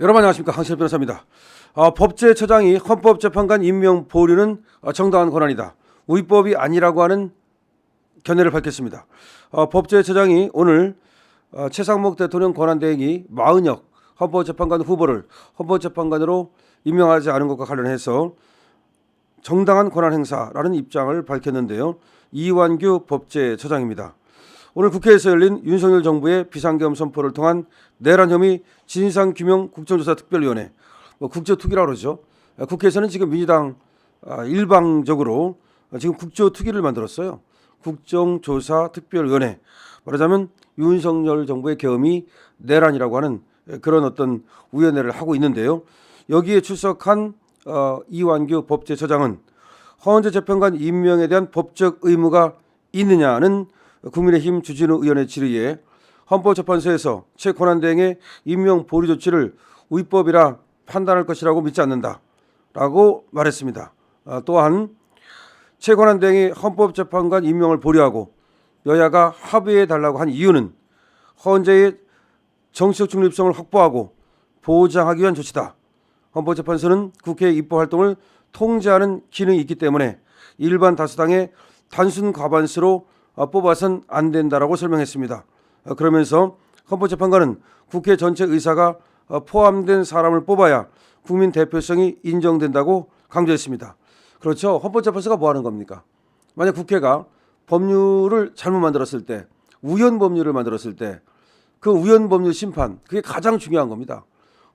여러분 안녕하십니까, 황실 변호사입니다. 법제처장이 헌법재판관 임명 보류는 정당한 권한이다, 우위법이 아니라고 하는 견해를 밝혔습니다. 법제처장이 오늘 최상목 대통령 권한대행이 마은혁 헌법재판관 후보를 헌법재판관으로 임명하지 않은 것과 관련해서 정당한 권한 행사라는 입장을 밝혔는데요. 이완규 법제처장입니다. 오늘 국회에서 열린 윤석열 정부의 비상계엄 선포를 통한 내란 혐의 진상규명 국정조사 특별위원회, 국조특위라고 그러죠. 국회에서는 지금 민주당 일방적으로 지금 국조특위를 만들었어요. 국정조사 특별위원회, 말하자면 윤석열 정부의 계엄이 내란이라고 하는 그런 어떤 위원회를 하고 있는데요. 여기에 출석한 이완규 법제처장은 헌재 재판관 임명에 대한 법적 의무가 있느냐는 국민의힘 주진우 의원의 질의에 헌법재판소에서 최 권한대행의 임명 보류 조치를 우위법이라 판단할 것이라고 믿지 않는다라고 말했습니다. 또한 최 권한대행이 헌법재판관 임명을 보류하고 여야가 합의해달라고 한 이유는 헌재의 정치적 중립성을 확보하고 보장하기 위한 조치다. 헌법재판소는 국회의 입법활동을 통제하는 기능이 있기 때문에 일반 다수당의 단순 과반수로 뽑아선 안 된다라고 설명했습니다. 그러면서 헌법재판관은 국회 전체 의사가 포함된 사람을 뽑아야 국민 대표성이 인정된다고 강조했습니다. 그렇죠. 헌법재판소가 뭐 하는 겁니까? 만약 국회가 법률을 잘못 만들었을 때, 우연 법률을 만들었을 때 그 우연 법률 심판, 그게 가장 중요한 겁니다.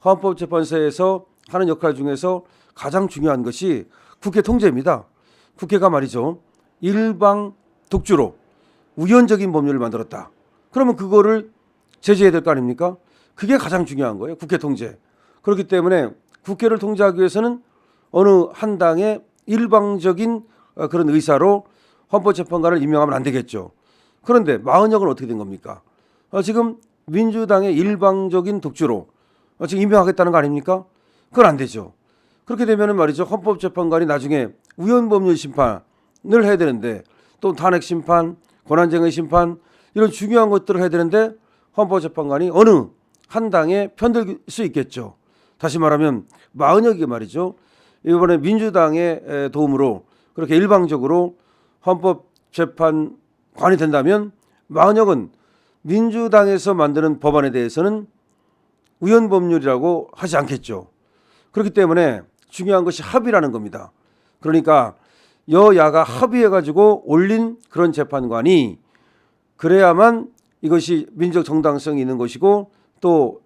헌법재판소에서 하는 역할 중에서 가장 중요한 것이 국회 통제입니다. 국회가 말이죠, 일방 독주로 우연적인 법률을 만들었다. 그러면 그거를 제재해야 될 거 아닙니까? 그게 가장 중요한 거예요. 국회 통제. 그렇기 때문에 국회를 통제하기 위해서는 어느 한 당의 일방적인 그런 의사로 헌법재판관을 임명하면 안 되겠죠. 그런데 마은혁은 어떻게 된 겁니까? 지금 민주당의 일방적인 독주로 지금 임명하겠다는 거 아닙니까? 그건 안 되죠. 그렇게 되면 말이죠, 헌법재판관이 나중에 우연법률 심판을 해야 되는데, 또 탄핵 심판, 권한쟁의 심판, 이런 중요한 것들을 해야 되는데 헌법재판관이 어느 한 당에 편들 수 있겠죠. 다시 말하면 마은혁이 말이죠, 이번에 민주당의 도움으로 그렇게 일방적으로 헌법재판관이 된다면 마은혁은 민주당에서 만드는 법안에 대해서는 우연법률이라고 하지 않겠죠. 그렇기 때문에 중요한 것이 합의라는 겁니다. 그러니까 여야가 합의해가지고 올린 그런 재판관이 그래야만 이것이 민족 정당성이 있는 것이고 또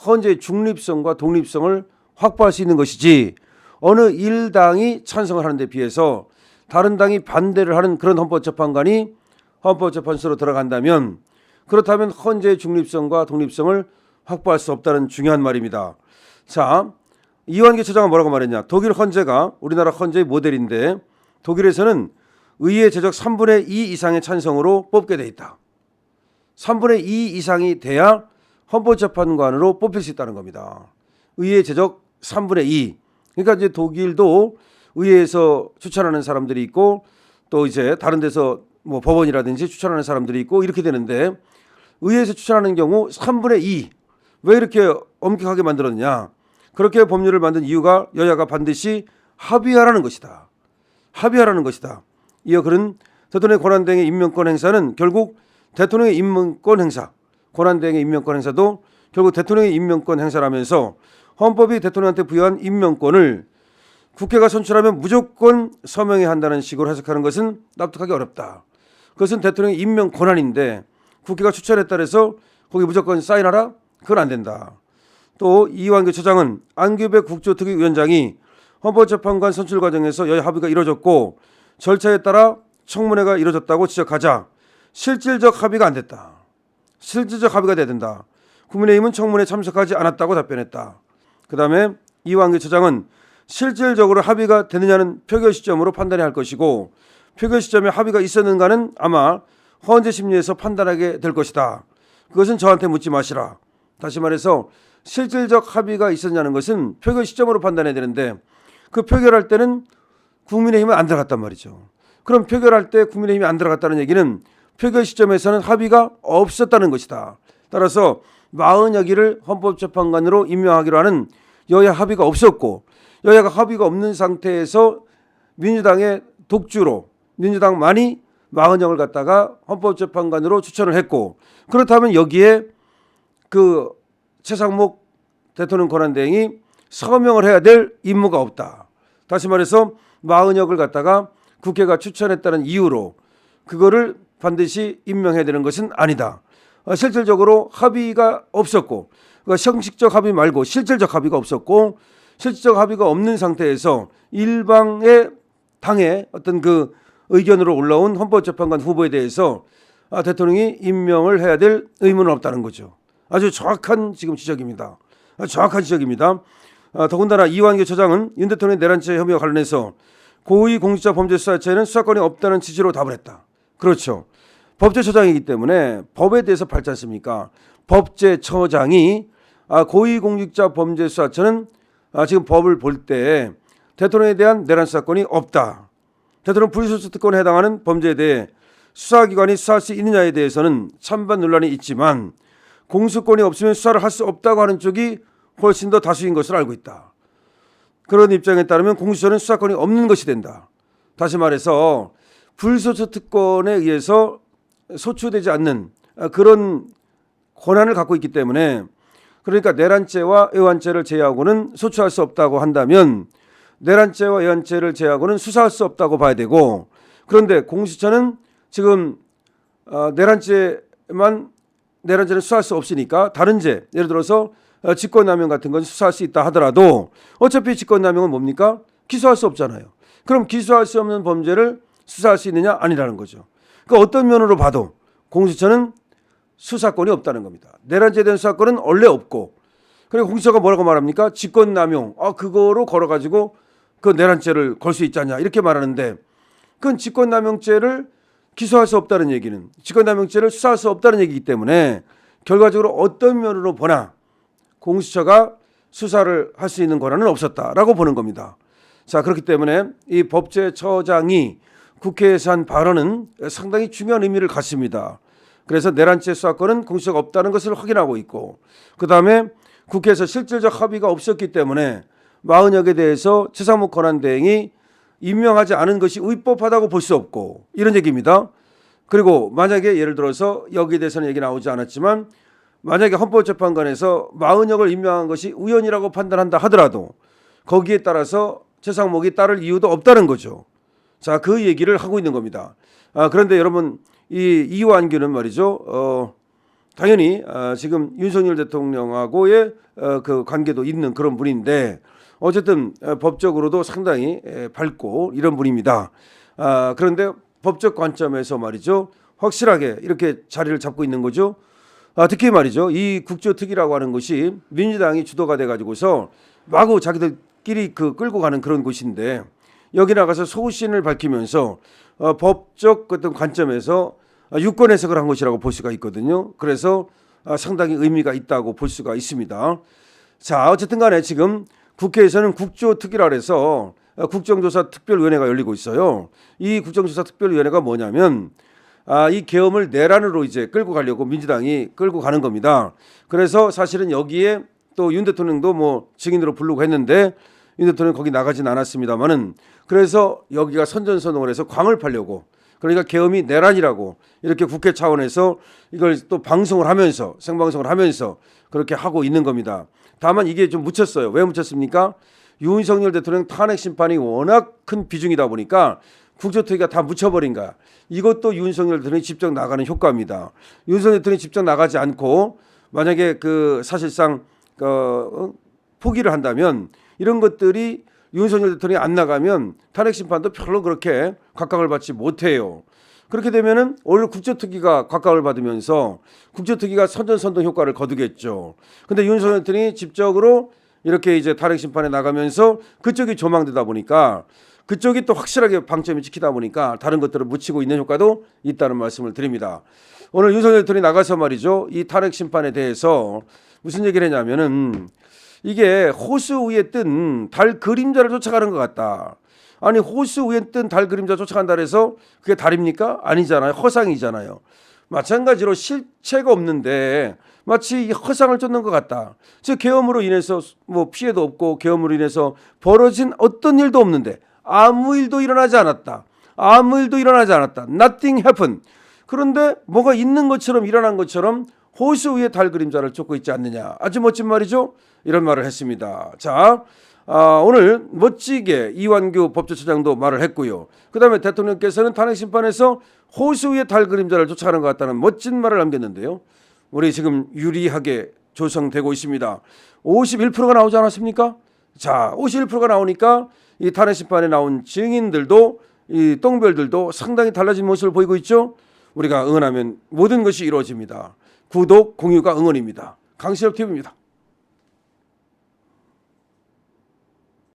헌재의 중립성과 독립성을 확보할 수 있는 것이지, 어느 일당이 찬성을 하는 데 비해서 다른 당이 반대를 하는 그런 헌법재판관이 헌법재판소로 들어간다면, 그렇다면 헌재의 중립성과 독립성을 확보할 수 없다는 중요한 말입니다. 자, 이완규 처장은 뭐라고 말했냐. 독일 헌재가 우리나라 헌재의 모델인데 독일에서는 의회 제적 3분의 2 이상의 찬성으로 뽑게 돼 있다. 3분의 2 이상이 돼야 헌법재판관으로 뽑힐 수 있다는 겁니다. 의회 제적 3분의 2. 그러니까 이제 독일도 의회에서 추천하는 사람들이 있고 또 이제 다른 데서 뭐 법원이라든지 추천하는 사람들이 있고 이렇게 되는데, 의회에서 추천하는 경우 3분의 2. 왜 이렇게 엄격하게 만들었냐. 그렇게 법률을 만든 이유가 여야가 반드시 합의하라는 것이다. 합의하라는 것이다. 이어 그런 대통령의 권한대행의 임명권 행사는 결국 대통령의 임명권 행사, 권한대행의 임명권 행사도 결국 대통령의 임명권 행사라면서 헌법이 대통령한테 부여한 임명권을 국회가 선출하면 무조건 서명해야 한다는 식으로 해석하는 것은 납득하기 어렵다. 그것은 대통령의 임명 권한인데 국회가 추천했다 해서 거기 무조건 사인하라? 그건 안 된다. 또 이완규 처장은 안규백 국조특위 위원장이 헌법재판관 선출 과정에서 여야 합의가 이루어졌고 절차에 따라 청문회가 이루어졌다고 지적하자 실질적 합의가 안 됐다. 실질적 합의가 돼야 된다. 국민의힘은 청문회에 참석하지 않았다고 답변했다. 그다음에 이완규 처장은 실질적으로 합의가 되느냐는 표결 시점으로 판단해야 할 것이고 표결 시점에 합의가 있었는가는 아마 헌재 심리에서 판단하게 될 것이다. 그것은 저한테 묻지 마시라. 다시 말해서 실질적 합의가 있었냐는 것은 표결 시점으로 판단해야 되는데 그 표결할 때는 국민의힘은 안 들어갔단 말이죠. 그럼 표결할 때 국민의힘이 안 들어갔다는 얘기는 표결 시점에서는 합의가 없었다는 것이다. 따라서 마흔여기를 헌법재판관으로 임명하기로 하는 여야 합의가 없었고, 여야가 합의가 없는 상태에서 민주당의 독주로 민주당만이 마흔영을 갖다가 헌법재판관으로 추천을 했고, 그렇다면 여기에 그 최상목 대통령 권한대행이 서명을 해야 될 임무가 없다. 다시 말해서 마흔역을 갖다가 국회가 추천했다는 이유로 그거를 반드시 임명해야 되는 것은 아니다. 실질적으로 합의가 없었고, 형식적 합의 말고 실질적 합의가 없었고, 실질적 합의가 없는 상태에서 일방의 당의 어떤 그 의견으로 올라온 헌법재판관 후보에 대해서 대통령이 임명을 해야 될 의무는 없다는 거죠. 아주 정확한 지금 지적입니다. 정확한 지적입니다. 더군다나 이완규 처장은 윤 대통령의 내란죄 혐의와 관련해서 고위공직자범죄수사처에는 수사권이 없다는 취지로 답을 했다. 그렇죠. 법제처장이기 때문에 법에 대해서 밟지 않습니까? 법제처장이 고위공직자범죄수사처는 지금 법을 볼 때 대통령에 대한 내란 수사권이 없다. 대통령 불소추 특권에 해당하는 범죄에 대해 수사기관이 수사할 수 있느냐에 대해서는 찬반 논란이 있지만 공수권이 없으면 수사를 할 수 없다고 하는 쪽이 훨씬 더 다수인 것을 알고 있다. 그런 입장에 따르면 공수처는 수사권이 없는 것이 된다. 다시 말해서 불소추 특권에 의해서 소추되지 않는 그런 권한을 갖고 있기 때문에, 그러니까 내란죄와 애완죄를 제외하고는 소추할 수 없다고 한다면 내란죄와 애완죄를 제외하고는 수사할 수 없다고 봐야 되고, 그런데 공수처는 지금 내란죄는 수사할 수 없으니까 다른 죄, 예를 들어서 직권남용 같은 건 수사할 수 있다 하더라도 어차피 직권남용은 뭡니까? 기소할 수 없잖아요. 그럼 기소할 수 없는 범죄를 수사할 수 있느냐? 아니라는 거죠. 그러니까 어떤 면으로 봐도 공수처는 수사권이 없다는 겁니다. 내란죄에 대한 수사권은 원래 없고, 그리고 공수처가 뭐라고 말합니까? 직권남용, 그거로 걸어가지고 그 내란죄를 걸 수 있지 않냐 이렇게 말하는데, 그건 직권남용죄를 기소할 수 없다는 얘기는 직권남용죄를 수사할 수 없다는 얘기이기 때문에 결과적으로 어떤 면으로 보나 공수처가 수사를 할 수 있는 권한은 없었다라고 보는 겁니다. 자, 그렇기 때문에 이 법제처장이 국회에서 한 발언은 상당히 중요한 의미를 갖습니다. 그래서 내란죄 수사권은 공수처가 없다는 것을 확인하고 있고, 그다음에 국회에서 실질적 합의가 없었기 때문에 마흔역에 대해서 최상목 권한대행이 임명하지 않은 것이 위법하다고 볼 수 없고, 이런 얘기입니다. 그리고 만약에 예를 들어서 여기에 대해서는 얘기 나오지 않았지만 만약에 헌법재판관에서 마흔역을 임명한 것이 우연이라고 판단한다 하더라도 거기에 따라서 최상목이 따를 이유도 없다는 거죠. 자, 그 얘기를 하고 있는 겁니다. 그런데 여러분, 이 이완규는 말이죠. 당연히 지금 윤석열 대통령하고의 그 관계도 있는 그런 분인데 어쨌든 법적으로도 상당히 밝고 이런 분입니다. 그런데 법적 관점에서 말이죠, 확실하게 이렇게 자리를 잡고 있는 거죠. 특히 말이죠, 이 국조특위라고 하는 것이 민주당이 주도가 돼가지고서 마구 자기들끼리 끌고 가는 그런 곳인데, 여기 나가서 소신을 밝히면서 법적 어떤 관점에서 유권 해석을 한 것이라고 볼 수가 있거든요. 그래서 상당히 의미가 있다고 볼 수가 있습니다. 자, 어쨌든 간에 지금 국회에서는 국조특위라 해서 국정조사특별위원회가 열리고 있어요. 이 국정조사특별위원회가 뭐냐면 이 계엄을 내란으로 이제 끌고 가려고 민주당이 끌고 가는 겁니다. 그래서 사실은 여기에 또 윤 대통령도 뭐 증인으로 부르고 했는데 윤 대통령 거기 나가진 않았습니다만은, 그래서 여기가 선전선동을 해서 광을 팔려고, 그러니까 계엄이 내란이라고 이렇게 국회 차원에서 이걸 또 방송을 하면서 생방송을 하면서 그렇게 하고 있는 겁니다. 다만 이게 좀 묻혔어요. 왜 묻혔습니까? 윤석열 대통령 탄핵 심판이 워낙 큰 비중이다 보니까 국조특위가 다 묻혀버린 거야. 이것도 윤석열 대통령이 직접 나가는 효과입니다. 윤석열 대통령이 직접 나가지 않고 만약에 사실상 포기를 한다면 이런 것들이 윤석열 대통령이 안 나가면 탄핵 심판도 별로 그렇게 각광을 받지 못해요. 그렇게 되면은 오히려 국조특위가 각광을 받으면서 국조특위가 선전선동 효과를 거두겠죠. 근데 윤석열 대통령이 직접적으로 이렇게 이제 탄핵 심판에 나가면서 그쪽이 조망되다 보니까 그쪽이 또 확실하게 방점이 찍히다 보니까 다른 것들을 묻히고 있는 효과도 있다는 말씀을 드립니다. 오늘 윤석열 대통령이 나가서 말이죠, 이 탄핵 심판에 대해서 무슨 얘기를 했냐면은 이게 호수 위에 뜬 달 그림자를 쫓아가는 것 같다. 아니, 호수 위에 뜬 달 그림자 쫓아간다 그래서 그게 달입니까? 아니잖아요. 허상이잖아요. 마찬가지로 실체가 없는데 마치 이 허상을 쫓는 것 같다. 즉 계엄으로 인해서 뭐 피해도 없고 계엄으로 인해서 벌어진 어떤 일도 없는데 아무 일도 일어나지 않았다. 아무 일도 일어나지 않았다. Nothing happened. 그런데 뭐가 있는 것처럼 일어난 것처럼 호수 위에 달 그림자를 쫓고 있지 않느냐. 아주 멋진 말이죠. 이런 말을 했습니다. 자, 오늘 멋지게 이완규 법제처장도 말을 했고요. 그 다음에 대통령께서는 탄핵심판에서 호수 위에 달 그림자를 쫓아가는 것 같다는 멋진 말을 남겼는데요. 우리 지금 유리하게 조성되고 있습니다. 51%가 나오지 않았습니까? 자, 51%가 나오니까 이 탄핵심판에 나온 증인들도 이 똥별들도 상당히 달라진 모습을 보이고 있죠. 우리가 응원하면 모든 것이 이루어집니다. 구독, 공유가 응원입니다. 강신엽 TV입니다.